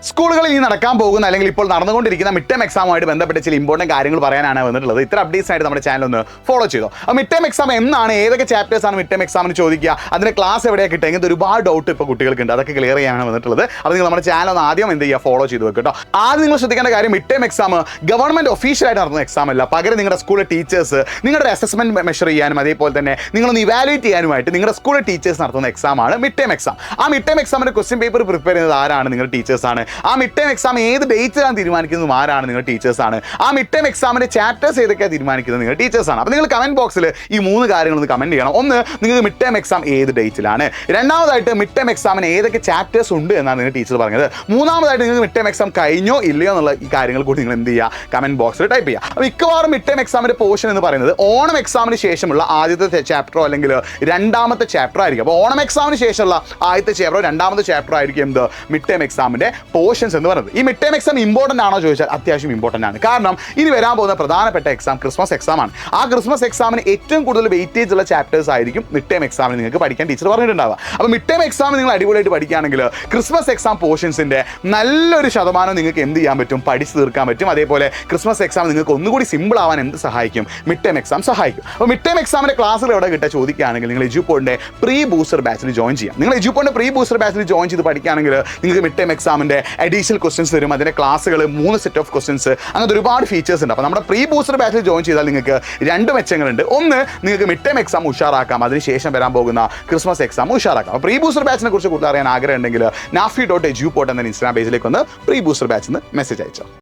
സ്കൂളുകളിൽ ഈ നടക്കാൻ പോകുന്ന അല്ലെങ്കിൽ ഇപ്പോൾ നടന്നുകൊണ്ടിരിക്കുന്ന മിഡ് ടേം എക്സാമുമായിട്ട് ബന്ധപ്പെട്ട ചില ഇമ്പോർട്ടൻറ്റ് കാര്യങ്ങൾ പറയാനാണ് വന്നിട്ടുള്ളത്. ഇത്ര അപ്ഡേറ്റ്സ് ആയിട്ട് നമ്മുടെ ചാനൽ ഒന്ന് ഫോളോ ചെയ്തോ. അപ്പോൾ മിഡ് ടേം എക്സാം എന്നാണ്, ഏതൊക്കെ ചാപ്റ്റേഴ്സ് ആണ് മിഡ് ടേം എക്സാമിന് ചോദിക്കുക, അതിൻ്റെ ക്ലാസ് എവിടെയാണ് കിട്ടുക, ഇങ്ങനത്തെ ഒരുപാട് ഡൗട്ട് ഇപ്പോൾ കുട്ടികൾക്കുണ്ട്. അതൊക്കെ ക്ലിയർ ചെയ്യാനാണ് വന്നിട്ടുള്ളത്. അപ്പോൾ നിങ്ങൾ നമ്മുടെ ചാനൽ ഒന്ന് ആദ്യം എന്ത് ചെയ്യുക, ഫോളോ ചെയ്ത് വെക്കട്ടോ. ആദ്യം നിങ്ങൾ ശ്രദ്ധിക്കേണ്ട കാര്യം, മിഡ് ടേം എക്സാം ഗവൺമെൻറ് ഒഫീഷ്യലായിട്ട് നടത്തുന്ന എക്സാം അല്ല. പകരം നിങ്ങളുടെ സ്കൂളിലെ ടീച്ചേഴ്സ് നിങ്ങളുടെ അസസ്മെൻറ്റ് മെഷർ ചെയ്യാനും അതേപോലെ തന്നെ നിങ്ങളൊന്ന് ഇവാലുവേറ്റ് ചെയ്യാനുമായിട്ട് നിങ്ങളുടെ സ്കൂളിലെ ടീച്ചേഴ്സ് നടത്തുന്ന എക്സാമാണ് മിഡ് ടേം എക്സാം. ആ മിഡ് ടേം എക്സാമിൻ്റെ ക്വസ്റ്റ്യൻ പേപ്പർ പ്രിപ്പയർ ചെയ്യുന്നത് ആരാണ്? നിങ്ങളുടെ ടീച്ചേഴ്സാണ്. ആ മിഡ് ടേം എക്സാം ഏത് ഡേറ്റിലാണ് തീരുമാനിക്കുന്നത് ആരാണ്? നിങ്ങൾ ടീച്ചേഴ്സാണ്. ആ മിഡ് ടേം എക്സാമിന്റെ ചാപ്റ്റേഴ്സ് ഏതൊക്കെയാണ് തീരുമാനിക്കുന്നത്? നിങ്ങൾ ടീച്ചേഴ്സാണ്. അപ്പോൾ നിങ്ങൾ കമന്റ് ബോക്സിൽ ഈ 3 കാര്യങ്ങളൊന്ന് കമന്റ് ചെയ്യണം. ഒന്ന്, നിങ്ങൾക്ക് മിഡ് ടേം എക്സാം ഏത് ഡേറ്റിലാണ്. രണ്ടാമതായിട്ട്, മിഡ് ടേം എക്സാമിന് ഏതൊക്കെ ചാപ്റ്റേഴ്സ് ഉണ്ട് എന്നാണ് നിങ്ങൾ ടീച്ചർ പറഞ്ഞത്. മൂന്നാമതായിട്ട്, നിങ്ങൾക്ക് മിഡ് ടേം എക്സാം കഴിഞ്ഞോ ഇല്ലയോ എന്നുള്ള ഈ കാര്യങ്ങൾ കൂടി നിങ്ങൾ എന്ത് ചെയ്യുക, കമന്റ് ബോക്സിൽ ടൈപ്പ് ചെയ്യുക. അപ്പോൾ മിക്കവാറും മിഡ് ടേം എക്സാമിന്റെ പോർഷൻ എന്ന് പറയുന്നത് ഓണം എക്സാമിന് ശേഷമുള്ള ആദ്യത്തെ ചാപ്റ്ററോ അല്ലെങ്കിൽ രണ്ടാമത്തെ ചാപ്റ്റർ ആയിരിക്കും. അപ്പോൾ ഓണം എക്സാമിന് ശേഷമുള്ള ആദ്യത്തെ ചാപ്റ്ററോ രണ്ടാമത്തെ ചാപ്റ്റർ ആയിരിക്കും എന്ത്, മിഡ് ടേം എക്സാമിന്റെ പോർഷൻസ് എന്ന് പറയുന്നത്. ഈ മിഡ് ടേം എക്സാം ഇമ്പോർട്ടൻ്റ് ആണോ ചോദിച്ചാൽ അത്യാവശ്യം ഇമ്പോർട്ടൻ്റ് ആണ്. കാരണം ഇനി വരാൻ പോകുന്ന പ്രധാനപ്പെട്ട എക്സാം ക്രിസ്മസ് എക്സാം ആണ്. ആ ക്രിസ്മസ് എക്സാമിന് ഏറ്റവും കൂടുതൽ വെയിറ്റേജ് ഉള്ള ചാപ്റ്റേഴ്സ് ആയിരിക്കും മിഡ് ടേം എക്സാമിന് നിങ്ങൾക്ക് പഠിക്കാൻ ടീച്ചർ പറഞ്ഞിട്ടുണ്ടാവുക. അപ്പോൾ മിഡ് ടേം എക്സാം നിങ്ങൾ അടിപൊളിയായിട്ട് പഠിക്കുകയാണെങ്കിൽ ക്രിസ്മസ് എക്സാം പോർഷൻസിൻ്റെ നല്ലൊരു ശതമാനം നിങ്ങൾക്ക് എന്ത് ചെയ്യാൻ പറ്റും, പഠിച്ചു തീർക്കാൻ പറ്റും. അതേപോലെ ക്രിസ്മസ് എക്സാം നിങ്ങൾക്ക് ഒന്നുകൂടി സിമ്പിൾ ആവാൻ എന്ത് സഹായിക്കും, മിഡ് ടേം എക്സാം സഹായിക്കും. അപ്പോൾ മിഡ് ടേം എക്സാമിൻ്റെ ക്ലാസ്സുകൾ എവിടെ കിട്ടുക ചോദിക്കുകയാണെങ്കിൽ നിങ്ങൾ എജുപോഡിൻ്റെ പ്രീ ബൂസ്റ്റർ ബാച്ചിൽ ജോയിൻ ചെയ്യാം. നിങ്ങൾ എജുപോഡിൻ്റെ പ്രീ ബൂസ്റ്റർ ബാച്ചിൽ ജോയിൻ ചെയ്ത് പഠിക്കുകയാണെങ്കിൽ നിങ്ങൾക്ക് മിഡ് ടേം എക്സാമിൻ്റെ അഡീഷണൽ ക്വസ്റ്റ്യൻസ് തരും. അതിൻ്റെ ക്ലാസ്സുകൾ 3 സെറ്റ് ഓഫ് ക്വസ്റ്റ്യൻസ്, അങ്ങനത്തെ ഒരുപാട് ഫീച്ചേഴ്സ് ഉണ്ട്. അപ്പോൾ നമ്മുടെ പ്രീ ബൂസ്റ്റർ ബാച്ചിൽ ജോയിൻ ചെയ്താൽ നിങ്ങൾക്ക് 2 മെച്ചങ്ങളുണ്ട്. ഒന്ന്, നിങ്ങൾക്ക് മിഡ് ടേം എക്സാം ഉഷാറാക്കാം, അതിനുശേഷം വരാൻ പോകുന്ന ക്രിസ്മസ് എക്സാം ഉഷാറാക്കാം. അപ്പോൾ പ്രീ ബൂസ്റ്റർ ബാച്ചിനെ കുറിച്ച് കൂടുതൽ അറിയാൻ ആഗ്രഹം ഉണ്ടെങ്കിൽ nafi.edu എന്ന ഇൻസ്റ്റാഗ്രാം പേജിലേക്ക് ഒന്ന് പ്രീ ബൂസ്റ്റർ ബാച്ചിൽ നിന്ന് മെസ്സേജ് അയച്ചോ.